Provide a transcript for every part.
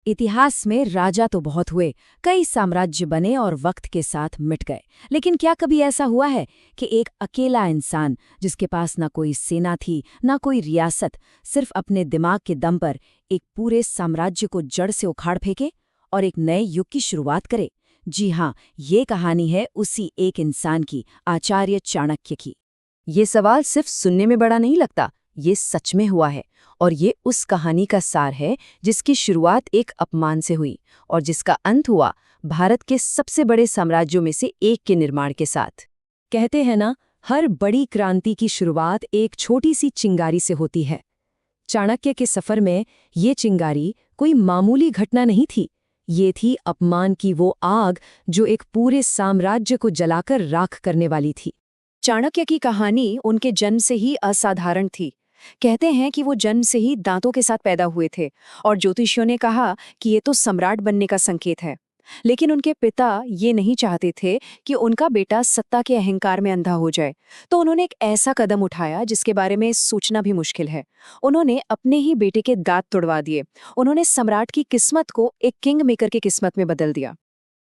इतिहास में राजा तो बहुत हुए, कई साम्राज्य बने और वक्त के साथ मिट गए। लेकिन क्या कभी ऐसा हुआ है कि एक अकेला इंसान, जिसके पास ना कोई सेना थी ना कोई रियासत, सिर्फ अपने दिमाग के दम पर एक पूरे साम्राज्य को जड़ से उखाड़ फेंके और एक नए युग की शुरुआत करे? जी हाँ, ये कहानी है उसी एक इंसान की, आचार्य चाणक्य की। ये सवाल सिर्फ सुनने में बड़ा नहीं लगता, ये सच में हुआ है। और ये उस कहानी का सार है जिसकी शुरुआत एक अपमान से हुई और जिसका अंत हुआ भारत के सबसे बड़े साम्राज्यों में से एक के निर्माण के साथ। कहते हैं ना, हर बड़ी क्रांति की शुरुआत एक छोटी सी चिंगारी से होती है। चाणक्य के सफर में ये चिंगारी कोई मामूली घटना नहीं थी। ये थी अपमान की वो आग जो एक पूरे साम्राज्य को जलाकर राख करने वाली थी। चाणक्य की कहानी उनके जन्म से ही असाधारण थी। कहते हैं कि वो जन्म से ही दांतों के साथ पैदा हुए थे और ज्योतिषियों ने कहा कि ये तो सम्राट बनने का संकेत है। लेकिन उनके पिता ये नहीं चाहते थे कि उनका बेटा सत्ता के अहंकार में अंधा हो जाए, तो उन्होंने एक ऐसा कदम उठाया जिसके बारे में सोचना भी मुश्किल है। उन्होंने अपने ही बेटे के दांत तुड़वा दिए। उन्होंने सम्राट की किस्मत को एक किंग मेकर की किस्मत में बदल दिया।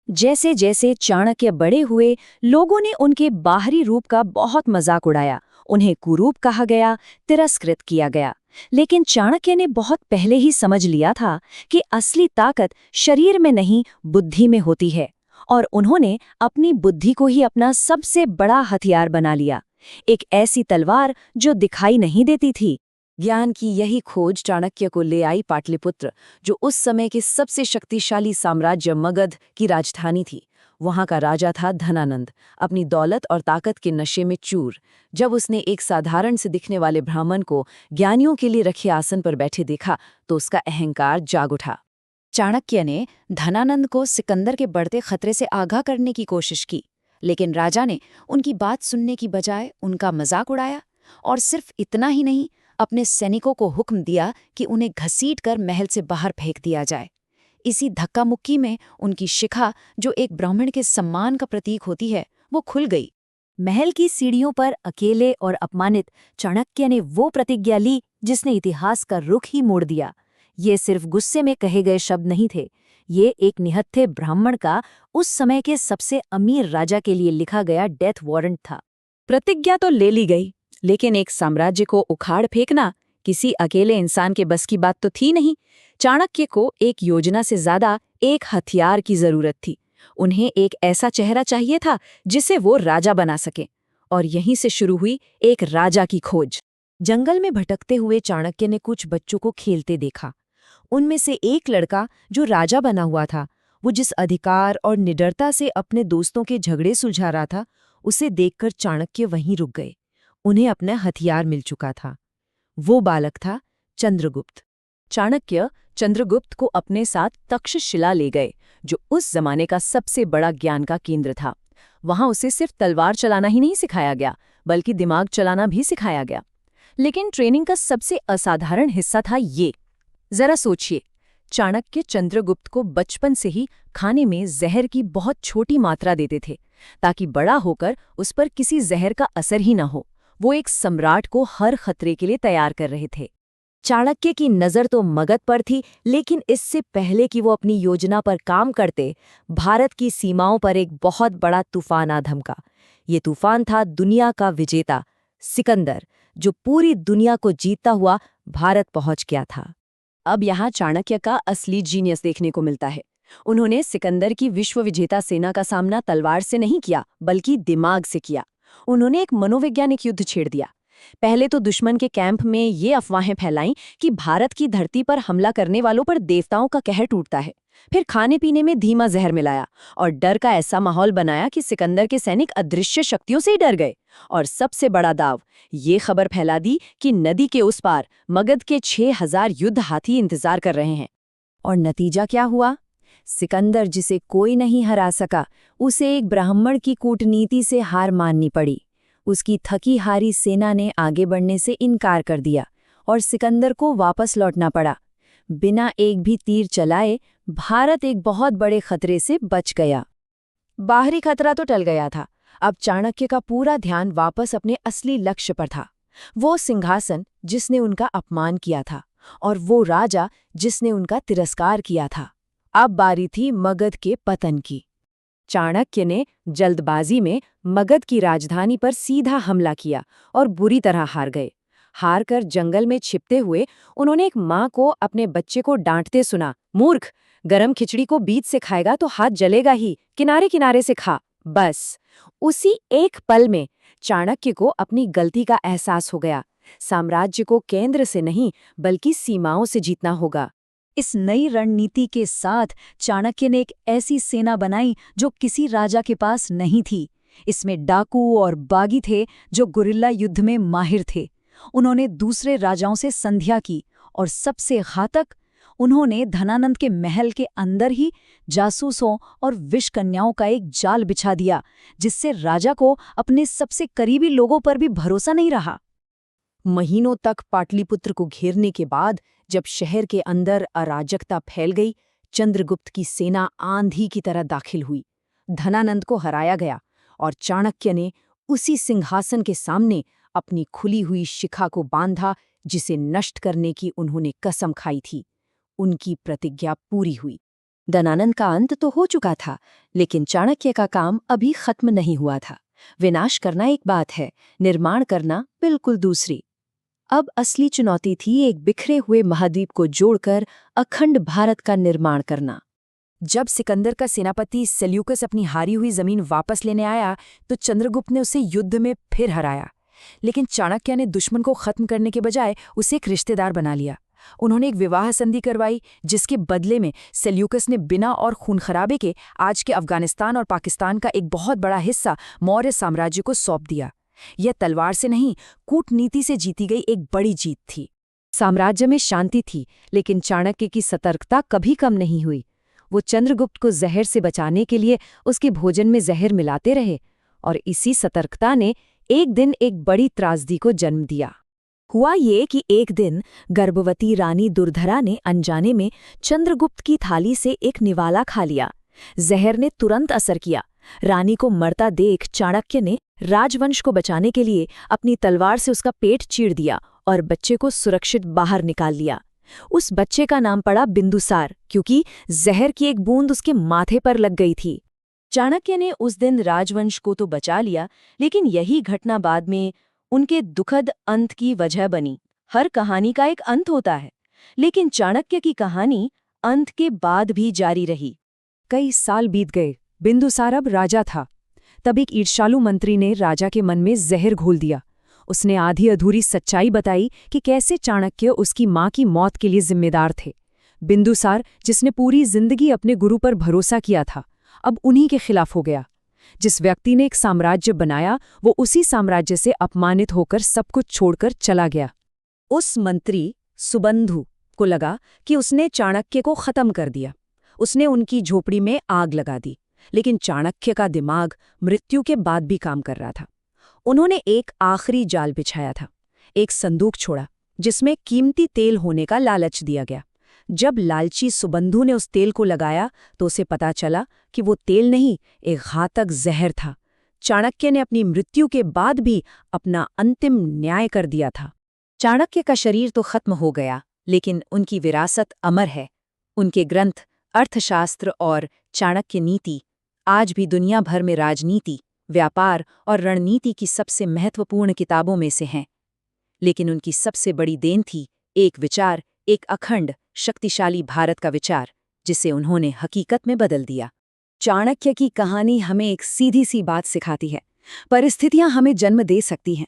जैसे जैसे चाणक्य बड़े हुए, लोगों ने उनके बाहरी रूप का बहुत मजाक उड़ाया। उन्हें कुरूप कहा गया, तिरस्कृत किया गया। लेकिन चाणक्य ने बहुत पहले ही समझ लिया था कि असली ताकत शरीर में नहीं, बुद्धि में होती है। और उन्होंने अपनी बुद्धि को ही अपना सबसे बड़ा हथियार बना लिया, एक ऐसी तलवार जो दिखाई नहीं देती थी। ज्ञान की यही खोज चाणक्य को ले आई पाटलिपुत्र, जो उस समय के सबसे शक्तिशाली साम्राज्य मगध की राजधानी थी। वहां का राजा था धनानंद, अपनी दौलत और ताकत के नशे में चूर। जब उसने एक साधारण से दिखने वाले ब्राह्मण को ज्ञानियों के लिए रखे आसन पर बैठे देखा तो उसका अहंकार जाग उठा। चाणक्य ने धनानंद को सिकंदर के बढ़ते खतरे से आगाह करने की कोशिश की, लेकिन राजा ने उनकी बात सुनने की बजाय उनका मजाक उड़ाया। और सिर्फ इतना ही नहीं, अपने सैनिकों को हुक्म दिया कि उन्हें घसीटकर महल से बाहर फेंक दिया जाए। इसी धक्का मुक्की में उनकी शिखा, जो एक ब्राह्मण के सम्मान का प्रतीक होती है, वो खुल गई। महल की सीढ़ियों पर अकेले और अपमानित चाणक्य ने वो प्रतिज्ञा ली जिसने इतिहास का रुख ही मोड़ दिया। ये सिर्फ गुस्से में कहे गए शब्द नहीं थे, ये एक निहत्थे ब्राह्मण का उस समय के सबसे अमीर राजा के लिए लिखा गया डेथ वारंट था। प्रतिज्ञा तो ले ली गई, लेकिन एक साम्राज्य को उखाड़ फेंकना किसी अकेले इंसान के बस की बात तो थी नहीं। चाणक्य को एक योजना से ज्यादा एक हथियार की जरूरत थी। उन्हें एक ऐसा चेहरा चाहिए था जिसे वो राजा बना सके। और यहीं से शुरू हुई एक राजा की खोज। जंगल में भटकते हुए चाणक्य ने कुछ बच्चों को खेलते देखा। उनमें से एक लड़का जो राजा बना हुआ था, वो जिस अधिकार और निडरता से अपने दोस्तों के झगड़े सुलझा रहा था, उसे देखकर चाणक्य वहीं रुक गए। उन्हें अपना हथियार मिल चुका था। वो बालक था चंद्रगुप्त। चाणक्य चंद्रगुप्त को अपने साथ तक्षशिला ले गए, जो उस जमाने का सबसे बड़ा ज्ञान का केंद्र था। वहां उसे सिर्फ तलवार चलाना ही नहीं सिखाया गया, बल्कि दिमाग चलाना भी सिखाया गया। लेकिन ट्रेनिंग का सबसे असाधारण हिस्सा था ये। जरा सोचिए, चाणक्य चंद्रगुप्त को बचपन से ही खाने में जहर की बहुत छोटी मात्रा देते थे, ताकि बड़ा होकर उस पर किसी जहर का असर ही न हो। वो एक सम्राट को हर खतरे के लिए तैयार कर रहे थे। चाणक्य की नज़र तो मगध पर थी, लेकिन इससे पहले कि वो अपनी योजना पर काम करते, भारत की सीमाओं पर एक बहुत बड़ा तूफान आ धमका। ये तूफान था दुनिया का विजेता सिकंदर, जो पूरी दुनिया को जीतता हुआ भारत पहुंच गया था। अब यहाँ चाणक्य का असली जीनियस देखने को मिलता है। उन्होंने सिकंदर की विश्व विजेता सेना का सामना तलवार से नहीं किया, बल्कि दिमाग से किया। उन्होंने एक मनोवैज्ञानिक युद्ध छेड़ दिया। पहले तो दुश्मन के कैंप में ये अफवाहें फैलाईं कि भारत की धरती पर हमला करने वालों पर देवताओं का कहर टूटता है। फिर खाने पीने में धीमा जहर मिलाया और डर का ऐसा माहौल बनाया कि सिकंदर के सैनिक अदृश्य शक्तियों से ही डर गए। और सबसे बड़ा दाव, ये खबर फैला दी कि नदी के उस पार मगध के 6000 युद्ध हाथी इंतजार कर रहे हैं। और नतीजा क्या हुआ? सिकंदर, जिसे कोई नहीं हरा सका, उसे एक ब्राह्मण की कूटनीति से हार माननी पड़ी। उसकी थकी हारी सेना ने आगे बढ़ने से इनकार कर दिया और सिकंदर को वापस लौटना पड़ा। बिना एक भी तीर चलाए भारत एक बहुत बड़े खतरे से बच गया। बाहरी खतरा तो टल गया था। अब चाणक्य का पूरा ध्यान वापस अपने असली लक्ष्य पर था। वो सिंहासन जिसने उनका अपमान किया था, और वो राजा जिसने उनका तिरस्कार किया था। अब बारी थी मगध के पतन की। चाणक्य ने जल्दबाजी में मगध की राजधानी पर सीधा हमला किया और बुरी तरह हार गए। हारकर जंगल में छिपते हुए उन्होंने एक माँ को अपने बच्चे को डांटते सुना, मूर्ख, गरम खिचड़ी को बीच से खाएगा तो हाथ जलेगा ही, किनारे किनारे से खा। बस उसी एक पल में चाणक्य को अपनी गलती का एहसास हो गया। साम्राज्य को केंद्र से नहीं बल्कि सीमाओं से जीतना होगा। इस नई रणनीति के साथ चाणक्य ने एक ऐसी सेना बनाई जो किसी राजा के पास नहीं थी। इसमें डाकू और बागी थे जो गुरिल्ला युद्ध में माहिर थे। उन्होंने दूसरे राजाओं से संधिया की और सबसे घातक, उन्होंने धनानंद के महल के अंदर ही जासूसों और विषकन्याओं का एक जाल बिछा दिया, जिससे राजा को अपने सबसे करीबी लोगों पर भी भरोसा नहीं रहा। महीनों तक पाटलिपुत्र को घेरने के बाद जब शहर के अंदर अराजकता फैल गई, चंद्रगुप्त की सेना आंधी की तरह दाखिल हुई। धनानंद को हराया गया और चाणक्य ने उसी सिंहासन के सामने अपनी खुली हुई शिखा को बांधा जिसे नष्ट करने की उन्होंने कसम खाई थी। उनकी प्रतिज्ञा पूरी हुई। धनानंद का अंत तो हो चुका था, लेकिन चाणक्य का काम अभी खत्म नहीं हुआ था। विनाश करना एक बात है, निर्माण करना बिल्कुल दूसरी। अब असली चुनौती थी एक बिखरे हुए महाद्वीप को जोड़कर अखंड भारत का निर्माण करना। जब सिकंदर का सेनापति सेल्यूकस अपनी हारी हुई जमीन वापस लेने आया तो चंद्रगुप्त ने उसे युद्ध में फिर हराया। लेकिन चाणक्य ने दुश्मन को खत्म करने के बजाय उसे एक रिश्तेदार बना लिया। उन्होंने एक विवाह संधि करवाई जिसके बदले में सेल्यूकस ने बिना और खून खराबे के आज के अफगानिस्तान और पाकिस्तान का एक बहुत बड़ा हिस्सा मौर्य साम्राज्य को सौंप दिया। यह तलवार से नहीं, कूटनीति से जीती गई एक बड़ी जीत थी। साम्राज्य में शांति थी, लेकिन चाणक्य की सतर्कता कभी कम नहीं हुई। वो चंद्रगुप्त को जहर से बचाने के लिए उसके भोजन में जहर मिलाते रहे, और इसी सतर्कता ने एक दिन एक बड़ी त्रासदी को जन्म दिया। हुआ ये कि एक दिन गर्भवती रानी दुर्धरा ने अनजाने में चंद्रगुप्त की थाली से एक निवाला खा लिया। जहर ने तुरंत असर किया। रानी को मरता देख चाणक्य ने राजवंश को बचाने के लिए अपनी तलवार से उसका पेट चीर दिया और बच्चे को सुरक्षित बाहर निकाल लिया। उस बच्चे का नाम पड़ा बिंदुसार, क्योंकि जहर की एक बूंद उसके माथे पर लग गई थी। चाणक्य ने उस दिन राजवंश को तो बचा लिया, लेकिन यही घटना बाद में उनके दुखद अंत की वजह बनी। हर कहानी का एक अंत होता है, लेकिन चाणक्य की कहानी अंत के बाद भी जारी रही। कई साल बीत गए। बिंदुसार अब राजा था। तब एक ईर्ष्यालु मंत्री ने राजा के मन में जहर घोल दिया। उसने आधी अधूरी सच्चाई बताई कि कैसे चाणक्य उसकी मां की मौत के लिए जिम्मेदार थे। बिंदुसार, जिसने पूरी जिंदगी अपने गुरु पर भरोसा किया था, अब उन्हीं के खिलाफ हो गया। जिस व्यक्ति ने एक साम्राज्य बनाया, वो उसी साम्राज्य से अपमानित होकर सब कुछ छोड़कर चला गया। उस मंत्री सुबंधु को लगा कि उसने चाणक्य को खत्म कर दिया। उसने उनकी झोपड़ी में आग लगा दी, लेकिन चाणक्य का दिमाग मृत्यु के बाद भी काम कर रहा था। उन्होंने एक आखिरी जाल बिछाया था, एक संदूक छोड़ा जिसमें कीमती तेल होने का लालच दिया गया। जब लालची सुबंधु ने उस तेल को लगाया तो उसे पता चला कि वो तेल नहीं, एक घातक जहर था। चाणक्य ने अपनी मृत्यु के बाद भी अपना अंतिम न्याय कर दिया था। चाणक्य का शरीर तो खत्म हो गया, लेकिन उनकी विरासत अमर है। उनके ग्रंथ अर्थशास्त्र और चाणक्य नीति आज भी दुनिया भर में राजनीति, व्यापार और रणनीति की सबसे महत्वपूर्ण किताबों में से हैं। लेकिन उनकी सबसे बड़ी देन थी एक विचार, एक अखंड शक्तिशाली भारत का विचार, जिसे उन्होंने हकीकत में बदल दिया। चाणक्य की कहानी हमें एक सीधी सी बात सिखाती है, परिस्थितियां हमें जन्म दे सकती हैं,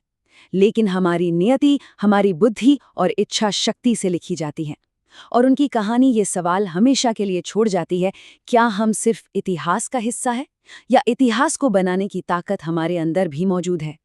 लेकिन हमारी नियति, हमारी बुद्धि और इच्छा शक्ति से लिखी जाती है। और उनकी कहानी ये सवाल हमेशा के लिए छोड़ जाती है, क्या हम सिर्फ इतिहास का हिस्सा है, या इतिहास को बनाने की ताकत हमारे अंदर भी मौजूद है।